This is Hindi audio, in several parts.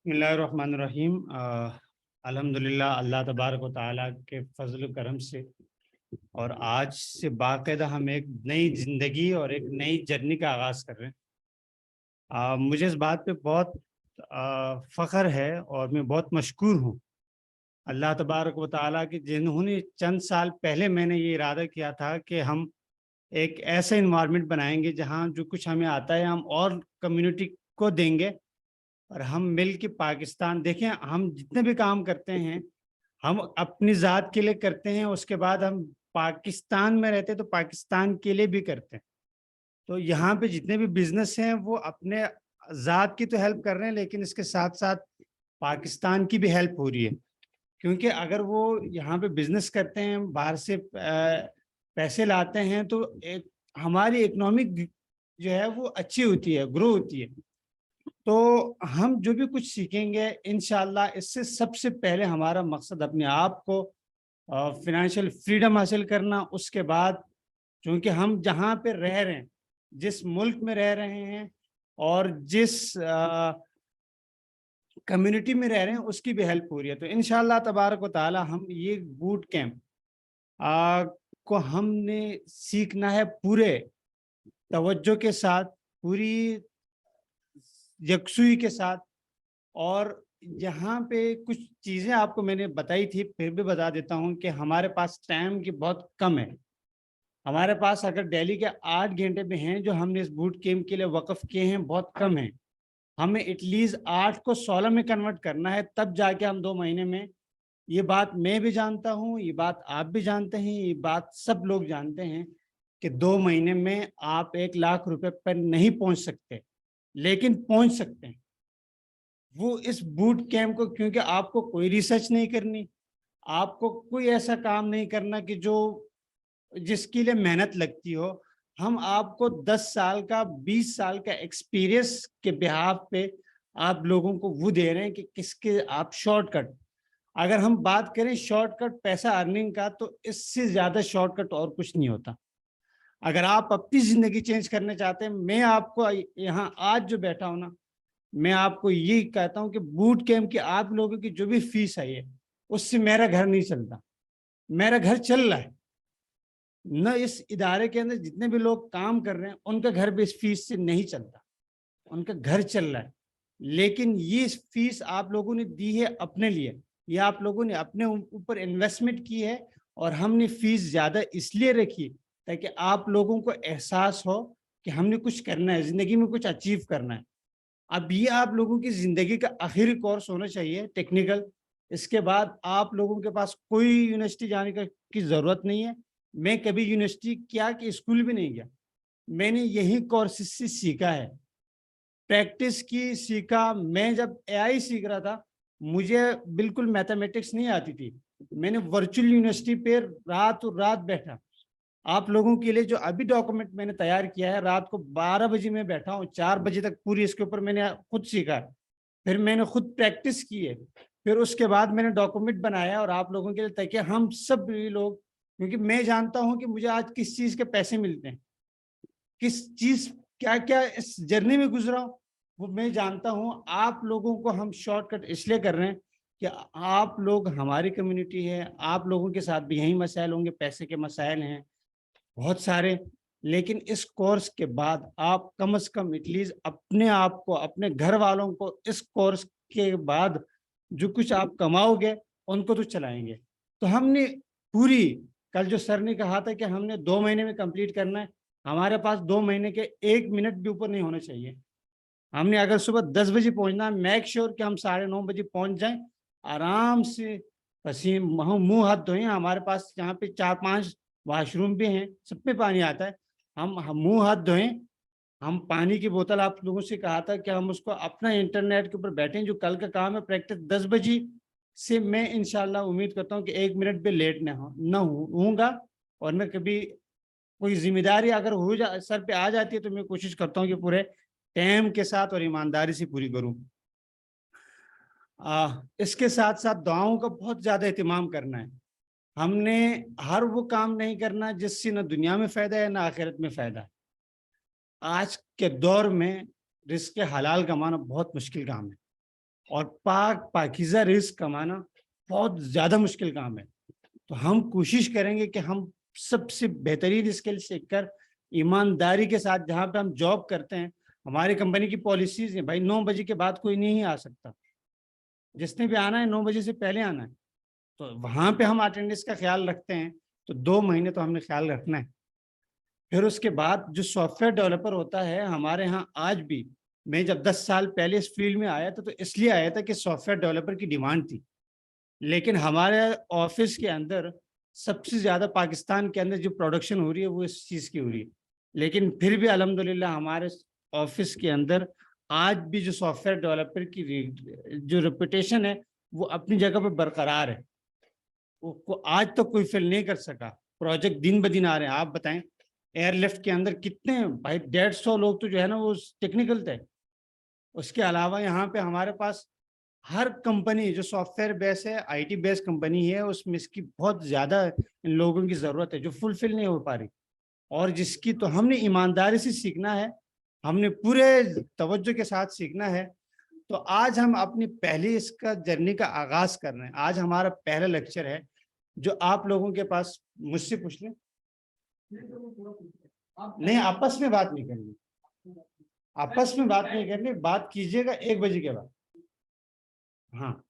बिस्मिल्लाहिर्रहमानिर्रहीम। अल्हम्दुलिल्लाह, अल्लाह तबारक व तआला के फजल करम से और आज से बाकायदा हम एक नई ज़िंदगी और एक नई जर्नी का आगाज़ कर रहे हैं। मुझे इस बात पे बहुत फ़ख्र है और मैं बहुत मशकूर हूँ अल्लाह तबारक व तआला की, जिन्होंने चंद साल पहले मैंने ये इरादा किया था कि हम एक ऐसा एनवायरनमेंट बनाएँगे जहाँ जो कुछ हमें आता है हम और कम्युनिटी को देंगे और हम मिल के पाकिस्तान देखें। हम जितने भी काम करते हैं, हम अपनी ज़ात के लिए करते हैं, उसके बाद हम पाकिस्तान में रहते हैं तो पाकिस्तान के लिए भी करते हैं। तो यहाँ पे जितने भी बिज़नेस हैं वो अपने ज़ात की तो हेल्प कर रहे हैं, लेकिन इसके साथ-साथ पाकिस्तान की भी हेल्प हो रही है। क्योंकि अगर वो यहाँ पे बिज़नेस करते हैं, बाहर से पैसे लाते हैं तो एक हमारी इकोनॉमिक जो है वो अच्छी होती है, ग्रो होती है। तो हम जो भी कुछ सीखेंगे इंशाल्लाह, इससे सबसे पहले हमारा मकसद अपने आप को फाइनेंशियल फ्रीडम हासिल करना। उसके बाद चूँकि हम जहाँ पे रह रहे हैं, जिस मुल्क में रह रहे हैं और जिस कम्युनिटी में रह रहे हैं, उसकी भी हेल्प हो रही है। तो इंशाल्लाह तबारक व तआला हम ये बूट कैंप अ, को हमने सीखना है पूरे तवज्जो के साथ, पूरी यकसुई के साथ। और यहाँ पे कुछ चीज़ें आपको मैंने बताई थी, फिर भी बता देता हूँ कि हमारे पास टाइम की बहुत कम है। हमारे पास अगर डेली के 8 घंटे भी हैं जो हमने इस बूट कैंप के लिए वक़्फ़ किए हैं, बहुत कम हैं। हमें एटलीस्ट 8 को 16 में कन्वर्ट करना है, तब जाके हम 2 महीने में, ये बात मैं भी जानता हूँ, ये बात आप भी जानते हैं, ये बात सब लोग जानते हैं कि 2 महीने में आप 1 लाख रुपए पर नहीं पहुँच सकते, लेकिन पहुँच सकते हैं। वो इस बूट कैंप को, क्योंकि आपको कोई रिसर्च नहीं करनी, आपको कोई ऐसा काम नहीं करना कि जो जिसके लिए मेहनत लगती हो। हम आपको 10 साल का, 20 साल का एक्सपीरियंस के बिहाफ पे आप लोगों को वो दे रहे हैं कि किसके आप शॉर्टकट, अगर हम बात करें शॉर्टकट पैसा अर्निंग का, तो इससे ज़्यादा शॉर्टकट और कुछ नहीं होता। अगर आप अपनी ज़िंदगी चेंज करना चाहते हैं, मैं आपको यहाँ आज जो बैठा हूँ ना, मैं आपको ये कहता हूँ कि बूट कैंप की आप लोगों की जो भी फीस आई है, उससे मेरा घर नहीं चलता। मेरा घर चल रहा है। न इस इदारे के अंदर जितने भी लोग काम कर रहे हैं, उनका घर भी इस फीस से नहीं चलता। उनका घर चल रहा है। लेकिन ये फीस आप लोगों ने दी है अपने लिए। ये आप लोगों ने अपने ऊपर इन्वेस्टमेंट की है और हमने फीस ज़्यादा इसलिए रखी ताकि आप लोगों को एहसास हो कि हमने कुछ करना है, ज़िंदगी में कुछ अचीव करना है। अब ये आप लोगों की ज़िंदगी का आखिरी कोर्स होना चाहिए टेक्निकल। इसके बाद आप लोगों के पास कोई यूनिवर्सिटी जाने की ज़रूरत नहीं है। मैं कभी यूनिवर्सिटी क्या कि स्कूल भी नहीं गया। मैंने यही कोर्सेज़ से सीखा है, प्रैक्टिस की, सीखा। मैं जब एआई सीख रहा था, मुझे बिल्कुल मैथमेटिक्स नहीं आती थी। मैंने वर्चुअल यूनिवर्सिटी पे रात बैठा। आप लोगों के लिए जो अभी डॉक्यूमेंट मैंने तैयार किया है, रात को 12 बजे मैं बैठा हूँ, 4 बजे तक पूरी इसके ऊपर मैंने खुद सीखा है। फिर मैंने खुद प्रैक्टिस की है। फिर उसके बाद मैंने डॉक्यूमेंट बनाया और आप लोगों के लिए, ताकि हम सब लोग, क्योंकि मैं जानता हूँ कि मुझे आज किस चीज़ के पैसे मिलते हैं, किस चीज़ क्या-क्या इस जर्नी में गुज़रा हूँ, वो मैं जानता हूँ। आप लोगों को हम शॉर्टकट इसलिए कर रहे हैं कि आप लोग हमारी कम्युनिटी है, आप लोगों के साथ भी यही मसाइल होंगे, पैसे के मसाइल हैं बहुत सारे। लेकिन इस कोर्स के बाद आप कम से कम एटलीस्ट अपने आप को, अपने घर वालों को इस कोर्स के बाद जो कुछ आप कमाओगे, उनको तो चलाएँगे। तो हमने पूरी, कल जो सर ने कहा था कि हमने 2 महीने में कंप्लीट करना है, हमारे पास 2 महीने के 1 मिनट भी ऊपर नहीं होने चाहिए। हमने अगर सुबह 10 बजे पहुँचना है, मेक श्योर कि हम साढ़े 9 बजे पहुँच जाएँ, आराम से मुँह हाथ धोएँ। हमारे पास यहाँ पे 4-5 वॉशरूम भी हैं, सब में पानी आता है। हम मुँह हाथ धोएँ, हम पानी की बोतल, आप लोगों से कहा था कि हम उसको अपना इंटरनेट के ऊपर बैठें, जो कल का काम है प्रैक्टिस 10 बजे से, मैं इंशाल्लाह उम्मीद करता हूँ कि 1 मिनट भी लेट ना होऊँगा। और मैं कभी कोई ज़िम्मेदारी अगर हो जा सर पे आ जाती है, तो मैं कोशिश करता हूँ कि पूरे टाइम के साथ और ईमानदारी से पूरी करूँ। इसके साथ-साथ दुआओं का बहुत ज़्यादा एहतमाम करना है। हमने हर वो काम नहीं करना जिससे ना दुनिया में फ़ायदा है, ना आखिरत में फ़ायदा है। आज के दौर में रिज़्क़ हलाल कमाना बहुत मुश्किल काम है। और पाकीज़ा रिस्क कमाना बहुत ज़्यादा मुश्किल काम है। तो हम कोशिश करेंगे कि हम सबसे बेहतरीन स्किल सीखकर ईमानदारी के साथ जहाँ पे हम जॉब करते हैं, हमारी कंपनी की पॉलिसीज़ हैं भाई 9 बजे के बाद कोई नहीं आ सकता। जिसने भी आना है 9 बजे से पहले आना है। तो वहाँ पे हम अटेंडेंस का ख़्याल रखते हैं, तो 2 महीने तो हमने ख़्याल रखना है। फिर उसके बाद जो सॉफ्टवेयर डेवलपर होता है हमारे यहाँ आज भी, मैं जब 10 साल पहले इस फील्ड में आया था तो इसलिए आया था कि सॉफ्टवेयर डेवलपर की डिमांड थी। लेकिन हमारे ऑफिस के अंदर सबसे ज़्यादा पाकिस्तान के अंदर जो प्रोडक्शन हो रही है वो इस चीज़ की हो रही है। लेकिन फिर भी अल्हम्दुलिल्लाह हमारे ऑफिस के अंदर आज भी जो सॉफ्टवेयर डेवलपर की जो रेपुटेशन है वो अपनी जगह पर बरकरार है। वो आज तक कोई फिल नहीं कर सका। प्रोजेक्ट दिन ब दिन आ रहे हैं। आप बताएं एयरलिफ्ट के अंदर कितने भाई 150 लोग तो जो है ना वो टेक्निकल थे। उसके अलावा यहाँ पे हमारे पास हर कंपनी जो सॉफ्टवेयर बेस है, आईटी बेस कंपनी है, उसमें इसकी बहुत ज़्यादा इन लोगों की ज़रूरत है जो फुलफिल नहीं हो पा रही, और जिसकी तो हमने ईमानदारी से सीखना है, हमने पूरे तवज्जो के साथ सीखना है। तो आज हम अपनी पहली इसका जर्नी का आगाज़ कर रहे हैं। आज हमारा पहला लेक्चर है जो आप लोगों के पास मुझसे पूछ लें। नहीं, आपस में बात नहीं करनी, आपस में बात नहीं करनी, बात कीजिएगा 1 बजे के बाद। हाँ,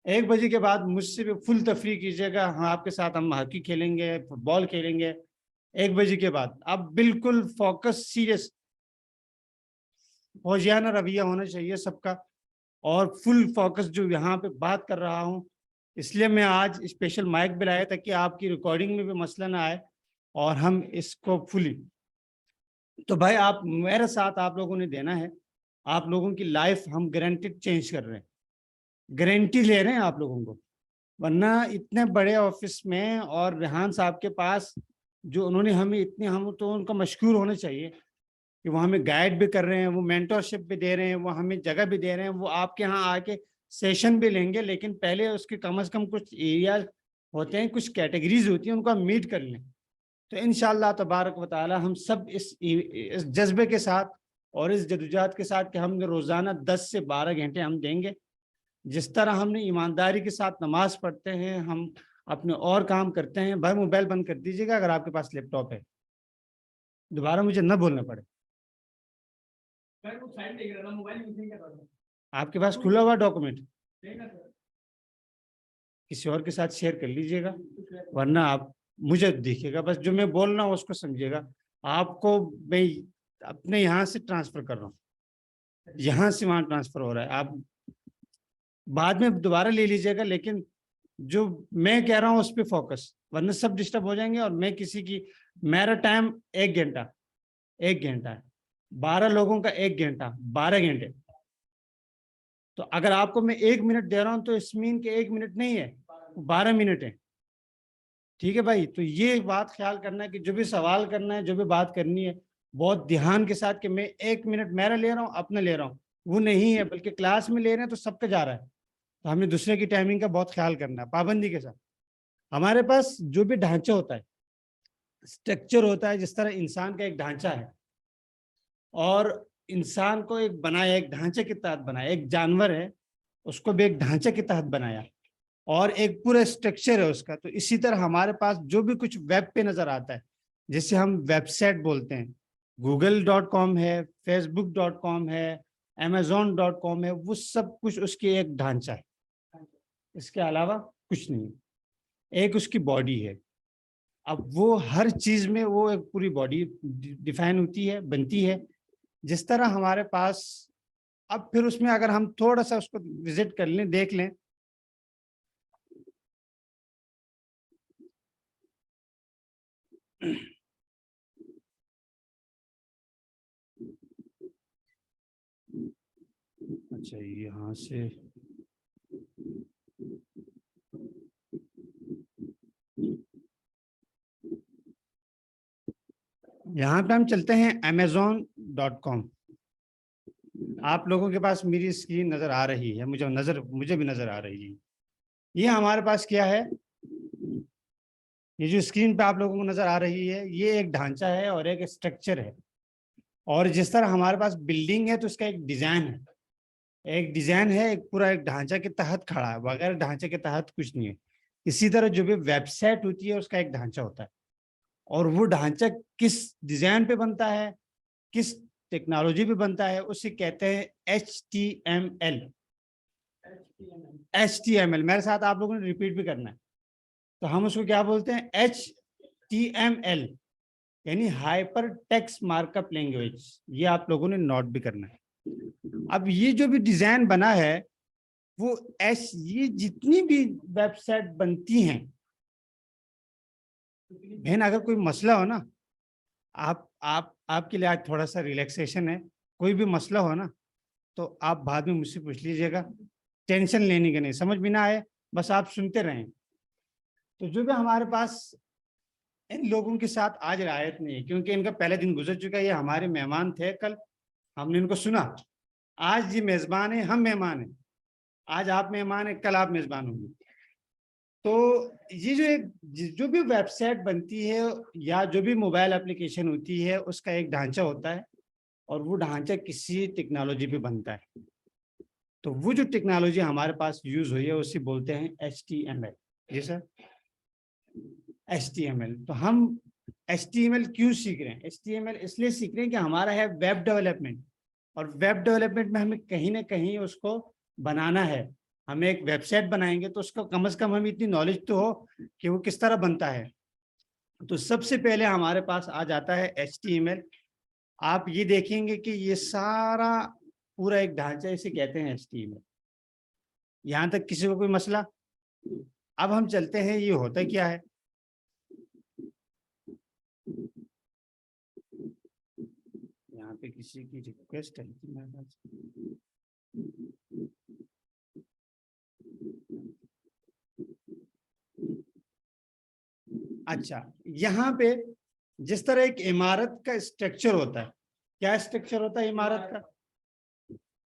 1 बजे के बाद मुझसे भी फुल तफरी कीजिएगा। हाँ, आपके साथ हम हॉकी खेलेंगे, फुटबॉल खेलेंगे 1 बजे के बाद। अब बिल्कुल फोकस सीरियस फौजियाना रवैया होना चाहिए सबका, और फुल फोकस जो यहाँ पे बात कर रहा हूँ, इसलिए मैं आज स्पेशल माइक भी लाया ताकि आपकी रिकॉर्डिंग में भी मसला ना आए और हम इसको फुली। तो भाई आप मेरे साथ आप लोगों ने देना है, आप लोगों की लाइफ हम गारंटेड चेंज कर रहे हैं, गारंटी ले रहे हैं आप लोगों को। वरना इतने बड़े ऑफिस में और रेहान साहब के पास जो उन्होंने हमें इतने, हम तो उनका मशकूर होना चाहिए कि वो हमें गाइड भी कर रहे हैं, वो मेंटरशिप भी दे रहे हैं, वो हमें जगह भी दे रहे हैं, वो आपके यहाँ आके सेशन भी लेंगे। लेकिन पहले उसके कम से कम कुछ एरियाज होते हैं, कुछ कैटेगरीज होती हैं, उनको हम मीट कर लें। तो इंशाअल्लाह तबारक व तआला हम सब इस जज्बे के साथ और इस जदोजहद के साथ कि हम रोज़ाना 10 से 12 घंटे हम देंगे। जिस तरह हमने ईमानदारी के साथ नमाज पढ़ते हैं, हम अपने और काम करते हैं। भाई मोबाइल बंद कर दीजिएगा अगर आपके पास लैपटॉप है, दोबारा मुझे न बोलना पड़े। आपके पास खुला हुआ डॉक्यूमेंट किसी और के साथ शेयर कर लीजिएगा, वरना आप मुझे देखिएगा, बस जो मैं बोल रहा हूँ उसको समझिएगा। आपको मैं अपने यहाँ से ट्रांसफर कर रहा हूँ, यहाँ से वहाँ ट्रांसफर हो रहा है, आप बाद में दोबारा ले लीजिएगा, लेकिन जो मैं कह रहा हूँ उस पर फोकस, वरना सब डिस्टर्ब हो जाएंगे। और मैं किसी की, मेरा टाइम 1 घंटा, 1 घंटा है, 12 लोगों का 1 घंटा, 12 घंटे। तो अगर आपको मैं 1 मिनट दे रहा हूँ तो इस मीन के 1 मिनट नहीं है, 12 मिनट है। ठीक है भाई, तो ये बात ख्याल करना है कि जो भी सवाल करना है, जो भी बात करनी है, बहुत ध्यान के साथ कि मैं 1 मिनट मेरा ले रहा हूँ, अपना ले रहा हूँ, वो नहीं है, बल्कि क्लास में ले रहे हैं तो सबका जा रहा है। तो हमें दूसरे की टाइमिंग का बहुत ख्याल करना है, पाबंदी के साथ। हमारे पास जो भी ढांचा होता है, स्ट्रक्चर होता है, जिस तरह इंसान का एक ढांचा है, और इंसान को एक बनाया, एक ढांचे के तहत बनाया, एक जानवर है उसको भी एक ढांचे के तहत बनाया, और एक पूरा स्ट्रक्चर है उसका। तो इसी तरह हमारे पास जो भी कुछ वेब पे नजर आता है, जिसे हम वेबसाइट बोलते हैं, google.com है, facebook.com है, amazon.com है, वो सब कुछ उसकी एक ढांचा है, इसके अलावा कुछ नहीं। एक उसकी बॉडी है। अब वो हर चीज में वो एक पूरी बॉडी डिफाइन होती है, बनती है। जिस तरह हमारे पास, अब फिर उसमें अगर हम थोड़ा सा उसको विजिट कर लें, देख लें, अच्छा यहाँ से यहाँ पे हम चलते हैं amazon.com। आप लोगों के पास मेरी स्क्रीन नजर आ रही है, मुझे भी नजर आ रही है। ये हमारे पास क्या है, ये जो स्क्रीन पे आप लोगों को नजर आ रही है, ये एक ढांचा है और एक स्ट्रक्चर है। और जिस तरह हमारे पास बिल्डिंग है तो उसका एक डिजाइन है, एक डिजाइन है, एक पूरा एक ढांचा के तहत खड़ा है, बगैर ढांचे के तहत कुछ नहीं है। इसी तरह जो भी वेबसाइट होती है उसका एक ढांचा होता है, और वो ढांचा किस डिजाइन पे बनता है, किस टेक्नोलॉजी पे बनता है, उसे कहते हैं HTML। HTML मेरे साथ आप लोगों ने रिपीट भी करना है। तो हम उसको क्या बोलते हैं? HTML, यानी हाइपर टेक्स्ट मार्कअप लैंग्वेज। ये आप लोगों ने नोट भी करना है। अब ये जो भी डिजाइन बना है वो ये जितनी भी वेबसाइट बनती हैं बहन, अगर कोई मसला हो ना, आपके लिए आज थोड़ा सा रिलैक्सेशन है। कोई भी मसला हो ना तो आप बाद में मुझसे पूछ लीजिएगा, टेंशन लेने के नहीं। समझ में ना आए बस आप सुनते रहें। तो जो भी हमारे पास इन लोगों के साथ आज रियायत नहीं है, क्योंकि इनका पहला दिन गुजर चुका है। ये हमारे मेहमान थे, कल हमने इनको सुना। आज ये मेजबान है, हम मेहमान हैं। आज आप मेहमान हैं, कल आप मेजबान होंगे। तो ये जो भी वेबसाइट बनती है या जो भी मोबाइल एप्लीकेशन होती है उसका एक ढांचा होता है, और वो ढांचा किसी टेक्नोलॉजी पे बनता है। तो वो जो टेक्नोलॉजी हमारे पास यूज हुई है उसे बोलते हैं HTML। जी सर, HTML। तो हम HTML क्यों सीख रहे हैं? HTML इसलिए सीख रहे हैं कि हमारा है वेब डेवलपमेंट, और वेब डेवलपमेंट में हमें कहीं ना कहीं उसको बनाना है। हमें एक वेबसाइट बनाएंगे तो उसका कम से कम हमें इतनी नॉलेज तो हो कि वो किस तरह बनता है। तो सबसे पहले हमारे पास आ जाता है HTML। आप ये देखेंगे कि ये सारा पूरा एक ढांचा, इसे कहते हैं HTML। यहाँ तक किसी को कोई मसला? अब हम चलते हैं, ये होता क्या है। यहाँ पे किसी की रिक्वेस्ट है कि मेरे पास। अच्छा, यहाँ पे जिस तरह एक इमारत का स्ट्रक्चर होता है, क्या स्ट्रक्चर होता है इमारत का?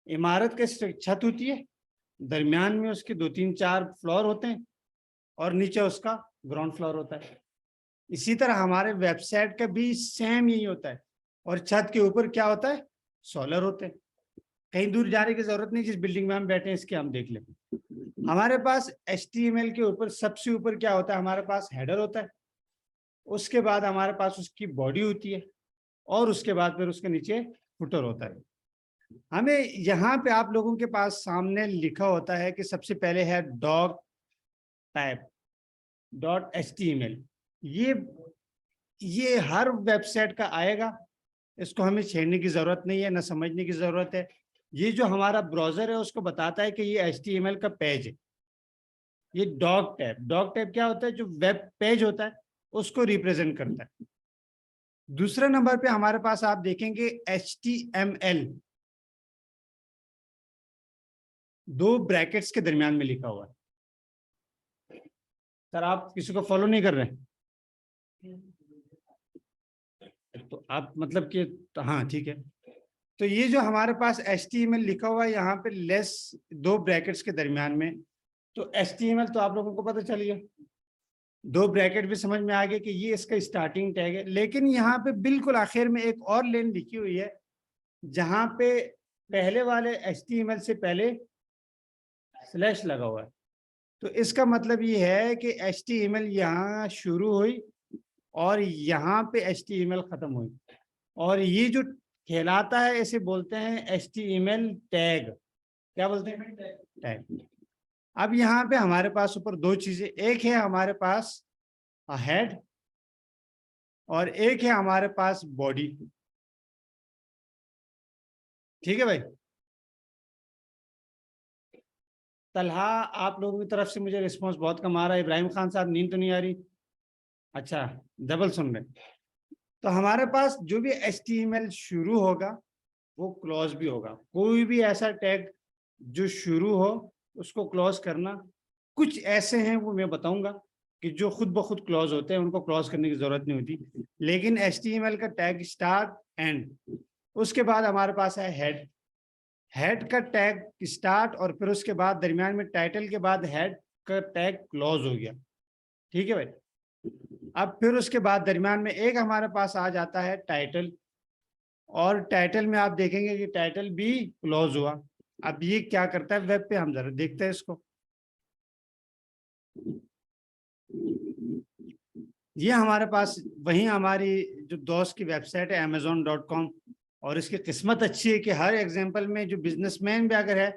इमारत का छत होती है, दरमियान में उसके 2 3 4 फ्लोर होते हैं, और नीचे उसका ग्राउंड फ्लोर होता है। इसी तरह हमारे वेबसाइट का भी सेम यही होता है, और छत के ऊपर क्या होता है? सोलर होते हैं। कहीं दूर जाने की जरूरत नहीं, जिस बिल्डिंग में हम बैठे हैं इसके हम देख लें। हमारे पास HTML के ऊपर सबसे ऊपर क्या होता है? हमारे पास हेडर होता है, उसके बाद हमारे पास उसकी बॉडी होती है, और उसके बाद फिर उसके नीचे फुटर होता है। हमें यहाँ पे आप लोगों के पास सामने लिखा होता है कि सबसे पहले है डॉग टाइप .html। ये हर वेबसाइट का आएगा, इसको हमें छेड़ने की जरूरत नहीं है, ना समझने की जरूरत है। ये जो हमारा ब्राउजर है उसको बताता है कि ये HTML का पेज है। ये डॉग टैब क्या होता है? जो वेब पेज होता है उसको रिप्रेजेंट करता है। दूसरे नंबर पे हमारे पास आप देखेंगे HTML 2 ब्रैकेट्स के दरमियान में लिखा हुआ है। सर आप किसी को फॉलो नहीं कर रहे हैं? तो आप मतलब कि तो हाँ ठीक है। तो ये जो हमारे पास HTML लिखा हुआ है यहाँ पे लेस 2 ब्रैकेट्स के दरमियान में, तो HTML तो आप लोगों को पता चल गया। 2 ब्रैकेट भी समझ में आ गया कि ये इसका स्टार्टिंग टैग है। लेकिन यहाँ पे बिल्कुल आखिर में एक और लाइन लिखी हुई है, जहाँ पे पहले वाले HTML से पहले स्लैश लगा हुआ है। तो इसका मतलब ये है कि HTML यहाँ शुरू हुई और यहाँ पे HTML खत्म हुई, और ये जो कहलाता है इसे बोलते हैं HTML टैग। क्या बोलते हैं? टैग। अब यहाँ पे हमारे पास ऊपर 2 चीजें, एक है हमारे पास हेड और एक है हमारे पास बॉडी। ठीक है भाई? तलहा, आप लोगों की तरफ से मुझे रिस्पांस बहुत कम आ रहा है। इब्राहिम खान साहब, नींद तो नहीं आ रही? अच्छा, डबल सुन रहे। तो हमारे पास जो भी HTML शुरू होगा वो क्लोज भी होगा। कोई भी ऐसा टैग जो शुरू हो उसको क्लोज करना। कुछ ऐसे हैं वो मैं बताऊंगा कि जो खुद ब खुद क्लोज होते हैं, उनको क्लोज करने की जरूरत नहीं होती। लेकिन HTML का टैग स्टार्ट एंड, उसके बाद हमारे पास है हेड। हेड का टैग स्टार्ट, और फिर उसके बाद दरमियान में टाइटल के बाद हेड का टैग क्लोज हो गया। ठीक है भाई? अब फिर उसके बाद दरमियान में एक हमारे पास आ जाता है टाइटल, और टाइटल में आप देखेंगे कि टाइटल भी क्लोज हुआ। अब ये क्या करता है वेब पे, हम जरा देखते हैं इसको। ये हमारे पास वही हमारी जो दोस्त की वेबसाइट है amazon.com, और इसकी किस्मत अच्छी है कि हर एग्जांपल में जो बिजनेसमैन भी अगर है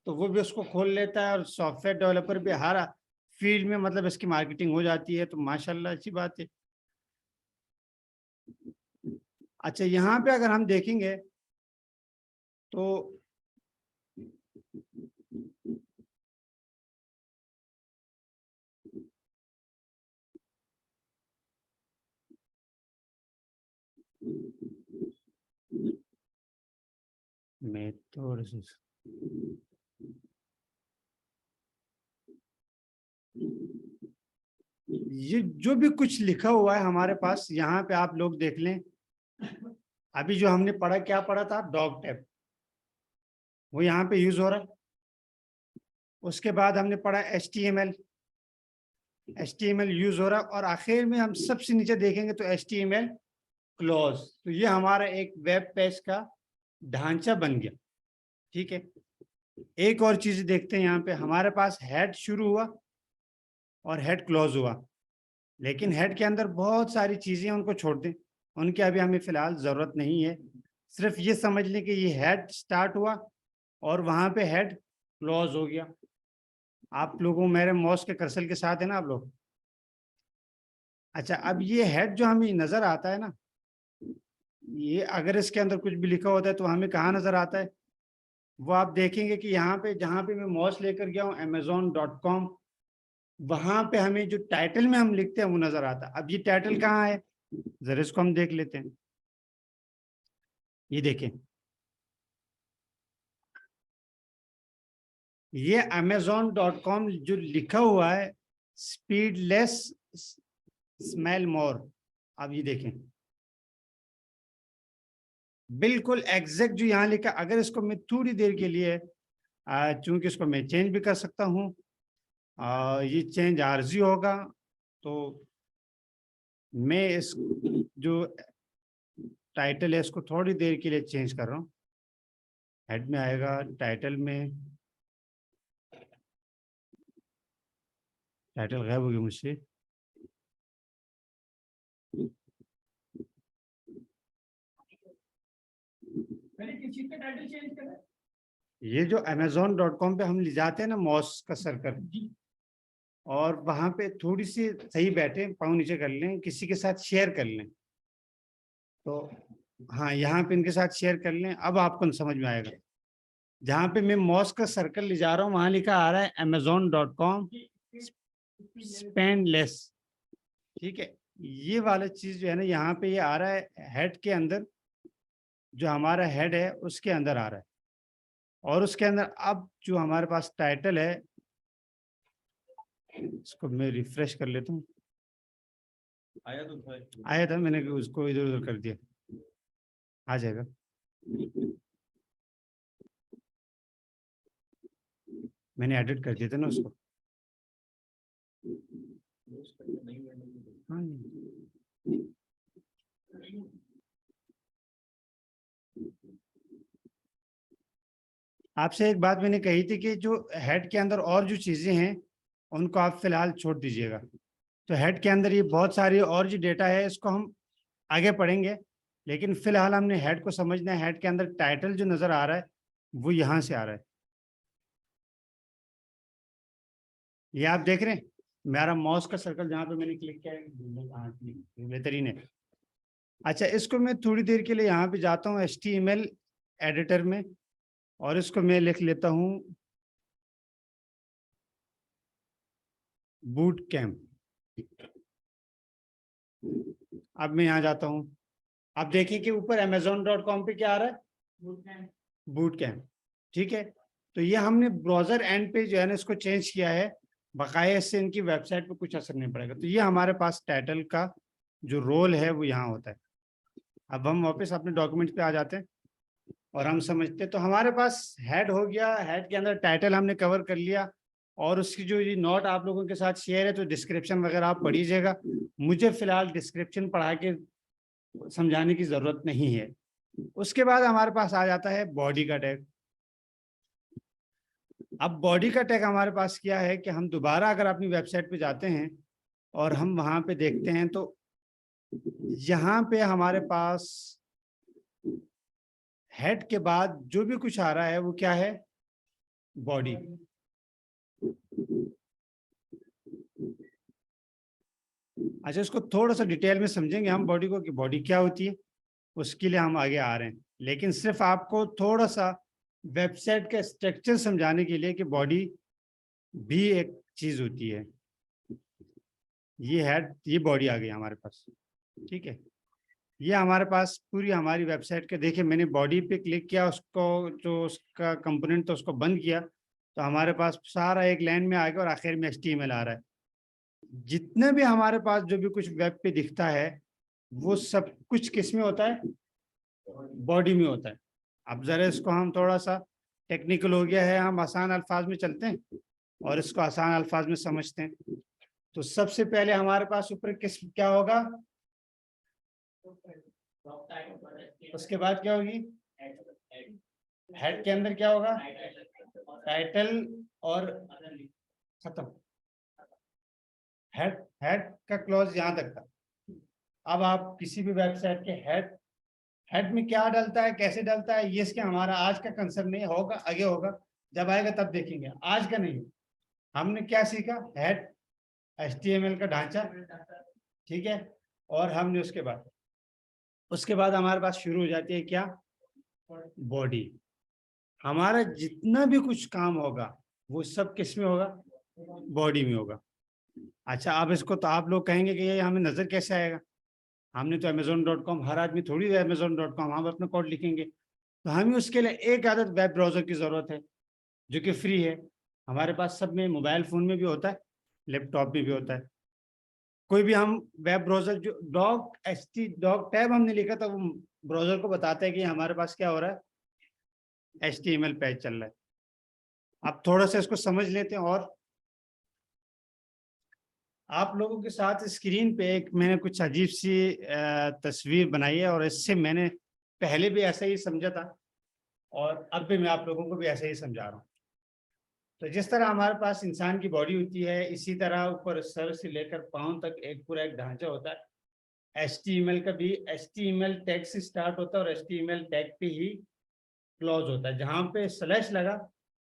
तो वो भी उसको खोल लेता है, और सॉफ्टवेयर डेवलपर भी हर फील्ड में मतलब इसकी मार्केटिंग हो जाती है, तो माशाल्लाह अच्छी बात है। अच्छा, यहाँ पे अगर हम देखेंगे तो मैं तो ये जो भी कुछ लिखा हुआ है हमारे पास, यहाँ पे आप लोग देख लें। अभी जो हमने पढ़ा, क्या पढ़ा था, डॉग टैब, वो यहाँ पे यूज हो रहा है। उसके बाद हमने पढ़ा HTML यूज हो रहा है, और आखिर में हम सबसे नीचे देखेंगे तो HTML क्लॉज। तो ये हमारा एक वेब पेज का ढांचा बन गया। ठीक है, एक और चीज देखते हैं, यहाँ पे हमारे पास हेड शुरू हुआ और हेड क्लोज हुआ, लेकिन हेड के अंदर बहुत सारी चीजें, उनको छोड़ दें, उनकी अभी हमें फिलहाल जरूरत नहीं है। सिर्फ ये समझ लें कि ये हेड स्टार्ट हुआ और वहां पे हेड क्लोज हो गया। आप लोगों मेरे माउस के कर्सर के साथ है ना आप लोग? अच्छा, अब ये हेड जो हमें नजर आता है ना, ये अगर इसके अंदर कुछ भी लिखा होता है तो हमें कहाँ नजर आता है, वो आप देखेंगे कि यहाँ पे जहाँ पे मैं माउस लेकर गया हूँ amazon.com, वहां पे हमें जो टाइटल में हम लिखते हैं वो नजर आता है। अब ये टाइटल कहाँ है, जरा इसको हम देख लेते हैं। ये देखें, ये amazon.com जो लिखा हुआ है, स्पीड लेस स्मेल मोर। अब ये देखें, बिल्कुल एग्जैक्ट जो यहाँ लिखा। अगर इसको मैं थोड़ी देर के लिए, चूंकि इसको मैं चेंज भी कर सकता हूँ, ये चेंज आर्जी होगा, तो मैं इस जो टाइटल है इसको थोड़ी देर के लिए चेंज कर रहा हूँ। हेड में आएगा, टाइटल में, टाइटल गायब हो गया मुझसे। ये जो amazon.com पे हम ले जाते हैं ना माउस का सर्कल, और वहां पे थोड़ी सी सही बैठे, पाँव नीचे कर लें, किसी के साथ शेयर कर लें, तो हाँ यहाँ पे इनके साथ शेयर कर लें, अब आपको समझ में आएगा। जहाँ पे मैं माउस का सर्कल ले जा रहा हूँ वहां लिखा आ रहा है amazon.com स्पेंड लेस। ठीक है, ये वाला चीज जो है ना, यहाँ पे ये आ रहा है हेड के अंदर, जो हमारा हेड है उसके अंदर आ रहा है, और उसके अंदर अब जो हमारे पास टाइटल है, इसको मैं रिफ्रेश कर लेता हूँ। आया था, मैंने उसको इधर उधर कर दिया, आ जाएगा। मैंने एडिट कर दिया था ना उसको। हाँ, आपसे एक बात मैंने कही थी कि जो हेड के अंदर और जो चीजें हैं उनको आप फिलहाल छोड़ दीजिएगा। तो हेड के अंदर ये बहुत सारी और जो डेटा है इसको हम आगे पढ़ेंगे, लेकिन फिलहाल हमने हेड को समझना है। हेड के अंदर टाइटल जो नजर आ रहा है वो यहाँ से आ रहा है, ये आप देख रहे हैं। मेरा माउस का सर्कल जहाँ पे मैंने क्लिक किया है बेहतरीन है। अच्छा, इसको मैं थोड़ी देर के लिए यहाँ पे जाता हूँ HTML एडिटर में, और इसको मैं लिख लेता हूँ बूट कैम्प। अब मैं यहाँ जाता हूँ, आप देखिए कि ऊपर amazon.com पे क्या आ रहा है, बूट कैम्प। ठीक है, तो ये हमने ब्राउजर एंड पे जो है ना इसको चेंज किया है, बकाया इससे इनकी वेबसाइट पे कुछ असर नहीं पड़ेगा। तो ये हमारे पास टाइटल का जो रोल है वो यहाँ होता है। अब हम वापस अपने डॉक्यूमेंट पे आ जाते हैं और हम समझते हैं। तो हमारे पास हेड हो गया, हेड के अंदर टाइटल हमने कवर कर लिया, और उसकी जो ये नोट आप लोगों के साथ शेयर है, तो डिस्क्रिप्शन वगैरह आप पढ़िएगा, मुझे फिलहाल डिस्क्रिप्शन पढ़ा के समझाने की जरूरत नहीं है। उसके बाद हमारे पास आ जाता है बॉडी का टैग। अब बॉडी का टैग हमारे पास क्या है कि हम दोबारा अगर अपनी वेबसाइट पे जाते हैं और हम वहां पे देखते हैं तो यहाँ पे हमारे पास हेड के बाद जो भी कुछ आ रहा है वो क्या है, बॉडी। अच्छा, इसको थोड़ा सा डिटेल में समझेंगे हम बॉडी को कि बॉडी क्या होती है, उसके लिए हम आगे आ रहे हैं। लेकिन सिर्फ आपको थोड़ा सा वेबसाइट का स्ट्रक्चर समझाने के लिए कि बॉडी भी एक चीज होती है। ये हेड, ये बॉडी आ गई हमारे पास, ठीक है। ये हमारे पास पूरी हमारी वेबसाइट के, देखिए मैंने बॉडी पे क्लिक किया, उसको जो उसका कंपोनेंट था उसको बंद किया, तो हमारे पास सारा एक लाइन में आ गया और आखिर में HTML आ रहा है। जितने भी हमारे पास जो भी कुछ वेब पे दिखता है वो सब कुछ किस में होता है, बॉडी में होता है। अब जरा इसको हम थोड़ा सा टेक्निकल हो गया है, हम आसान अल्फाज में चलते हैं और इसको आसान अल्फाज में समझते हैं। तो सबसे पहले हमारे पास ऊपर किस क्या होगा, उसके बाद क्या होगी, हेड के अंदर क्या होगा, टाइटल और खत्म। हेड हेड का क्लॉज यहां तक था। अब आप किसी भी वेबसाइट के हेड में क्या डलता है, कैसे डलता है, ये इसके हमारा आज का कंसर्न नहीं होगा, आगे होगा, जब आएगा तब देखेंगे, आज का नहीं। हमने क्या सीखा, हेड HTML का ढांचा, ठीक है। और हमने उसके बाद हमारे पास शुरू हो जाती है क्या, बॉडी। हमारा जितना भी कुछ काम होगा वो सब किस में होगा, बॉडी में होगा। अच्छा, अब इसको तो आप लोग कहेंगे कि ये हमें नजर कैसे आएगा, हमने तो Amazon.com, हर आदमी थोड़ी Amazon.com हम अपना कोड लिखेंगे। तो हमें उसके लिए एक आदत वेब ब्राउजर की जरूरत है जो कि फ्री है। हमारे पास सब में, मोबाइल फोन में भी होता है, लैपटॉप में भी होता है। कोई भी हम वेब ब्राउजर, जो डॉग टैब हमने लिखा था, वो ब्राउजर को बताता है कि हमारे पास क्या हो रहा है, HTML पेज चल रहा है। अब थोड़ा सा इसको समझ लेते हैं। और आप लोगों के साथ स्क्रीन पे एक मैंने कुछ अजीब सी तस्वीर बनाई है, और इससे मैंने पहले भी ऐसा ही समझा था और अब भी मैं आप लोगों को भी ऐसा ही समझा रहा हूँ। तो जिस तरह हमारे पास इंसान की बॉडी होती है, इसी तरह ऊपर सर से लेकर पाँव तक एक पूरा एक ढांचा होता है। HTML का भी HTML टैग से स्टार्ट होता है और HTML टैग पे ही क्लोज होता है। जहां पे स्लैश लगा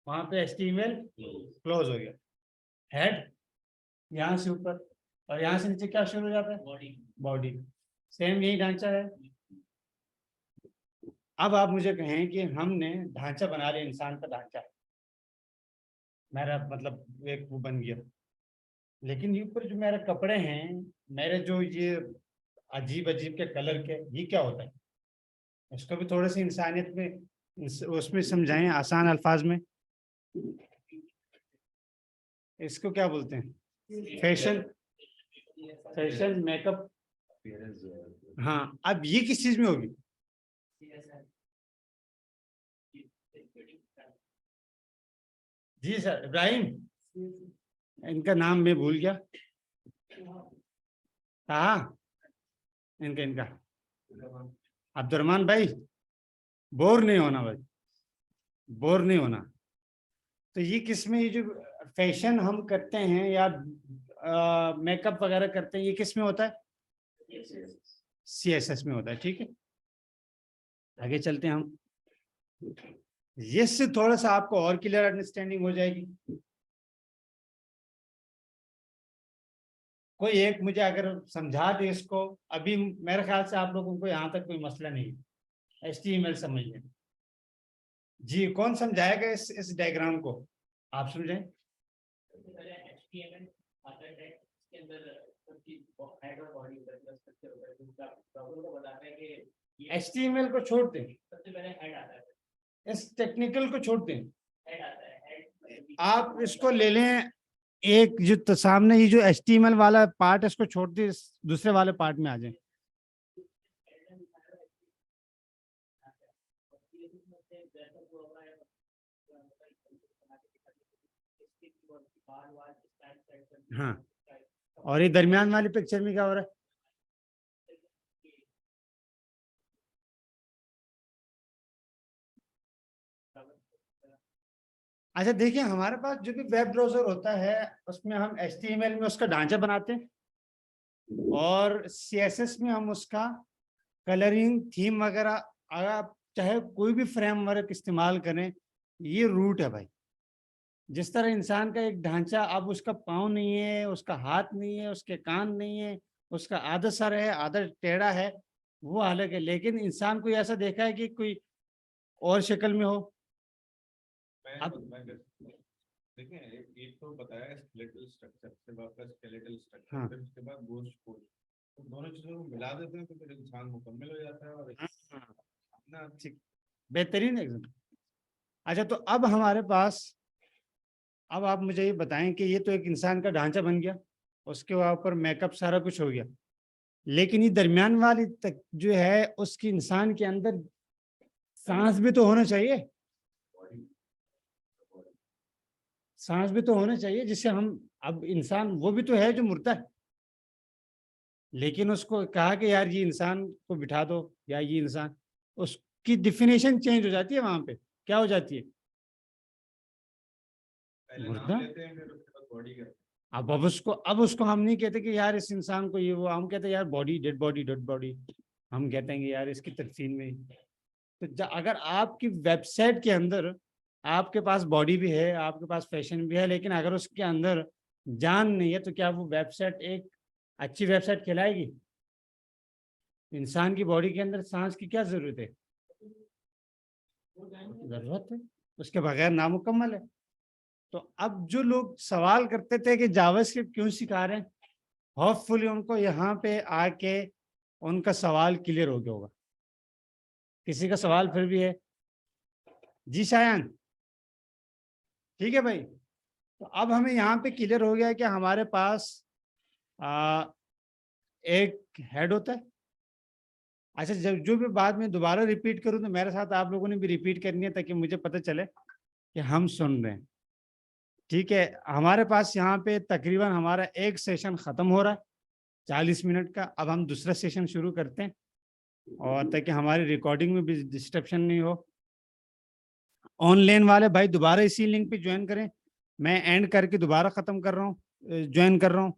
वहां पे HTML क्लोज हो गया। हेड यहाँ से ऊपर और यहाँ से नीचे क्या शुरू हो जाता है, बॉडी। बॉडी सेम यही ढांचा है। अब आप मुझे कहें कि हमने ढांचा बना लिया, इंसान का ढांचा, मेरा मतलब एक वो बन गया, लेकिन ये ऊपर जो मेरे कपड़े हैं, मेरे जो ये अजीब अजीब के कलर के, ये क्या होता है, इसको भी थोड़े से इंसानियत में उसमें समझाएं आसान अल्फाज में। इसको क्या बोलते हैं, फैशन, फैशन मेकअप। हाँ, अब ये किस चीज में होगी, जी सर इब्राहिम, इनका नाम मैं भूल गया। हाँ, इनका इनका अब्दुलरमान भाई, बोर नहीं होना भाई, बोर नहीं होना। तो ये किस में, ये जो फैशन हम करते हैं या मेकअप वगैरह करते हैं, ये किस में होता है, CSS में होता है, ठीक है। आगे चलते हैं हम, ये से थोड़ा सा आपको और क्लियर अंडरस्टैंडिंग हो जाएगी। कोई एक मुझे अगर समझा दे इसको, अभी मेरे ख्याल से आप लोगों को यहाँ तक कोई मसला नहीं है HTML समझने। जी, कौन समझाएगा इस डायग्राम को, आप समझें। HTML को छोड़ दें, इस टेक्निकल को छोड़ दें, आप इसको ले लें, एक जो सामने ये जो HTML वाला पार्ट है इसको छोड़ दे, दूसरे वाले पार्ट में आ जाए। हाँ, और ये दरमियान वाली पिक्चर में क्या हो रहा है, अच्छा देखिए, हमारे पास जो भी वेब ब्राउजर होता है उसमें हम HTML में उसका ढांचा बनाते हैं और CSS में हम उसका कलरिंग थीम वगैरह, अगर आप चाहे कोई भी फ्रेमवर्क इस्तेमाल करें, ये रूट है भाई। जिस तरह इंसान का एक ढांचा, अब उसका पाँव नहीं है, उसका हाथ नहीं है, उसके कान नहीं है, उसका आधा सर है, आधा टेढ़ा है, वो अलग है। लेकिन इंसान को ऐसा देखा है कि कोई और शक्ल में हो। अब देखिए एक तो बताया स्केलेटल स्ट्रक्चर, फिर आपका स्केलेटल स्ट्रक्चर, हाँ फिर उसके बाद गोश्त पोस्ट, तो दोनों चीजों को मिला देते हैं तो फिर इंसान मुकम्मल हो जाता है। और हाँ, ना ठीक, बेहतरीन एकदम। अच्छा तो अब हमारे पास, अब आप मुझे ये बताएं कि ये तो एक इंसान का ढांचा बन गया, उसके ऊपर मेकअप सारा कुछ हो गया, लेकिन ये दरमियान वाली तक जो है उसकी इंसान के अंदर सांस भी तो होना चाहिए। सांस भी तो होना चाहिए जिससे हम, अब इंसान वो भी तो है जो मुर्दा है, लेकिन उसको कहा कि यार ये इंसान को बिठा दो या ये इंसान, उसकी डिफिनेशन चेंज हो जाती है। वहां पे क्या हो जाती है? पहले नाम मुर्दा। लेते हैं फिर उसके बाद बॉडी करते अब उसको हम नहीं कहते कि यार इस इंसान को ये वो, हम कहते हैं यार body, dead body, dead body. हम कहते हैं कि यार इसकी तकसीम में, तो अगर आपकी वेबसाइट के अंदर आपके पास बॉडी भी है, आपके पास फैशन भी है, लेकिन अगर उसके अंदर जान नहीं है, तो क्या वो वेबसाइट एक अच्छी वेबसाइट कहलाएगी? इंसान की बॉडी के अंदर सांस की क्या जरूरत है? जरूरत है, उसके बगैर नामुकम्मल है। तो अब जो लोग सवाल करते थे कि जावास्क्रिप्ट क्यों सिखा रहे हैं, होपफुली उनको यहाँ पे आके उनका सवाल क्लियर हो गया होगा। किसी का सवाल फिर भी है? जी शायान, ठीक है भाई। तो अब हमें यहाँ पे क्लियर हो गया है कि हमारे पास एक हेड होता है। अच्छा, जब जो भी बाद में दोबारा रिपीट करूँ तो मेरे साथ आप लोगों ने भी रिपीट करनी है, ताकि मुझे पता चले कि हम सुन रहे हैं। ठीक है, हमारे पास यहाँ पे तकरीबन हमारा एक सेशन खत्म हो रहा है 40 मिनट का। अब हम दूसरा सेशन शुरू करते हैं, और ताकि हमारी रिकॉर्डिंग में भी डिस्टर्बन नहीं हो। ऑनलाइन वाले भाई दोबारा इसी लिंक पे ज्वाइन करें, मैं एंड करके दोबारा ख़त्म कर रहा हूँ, ज्वाइन कर रहा हूँ।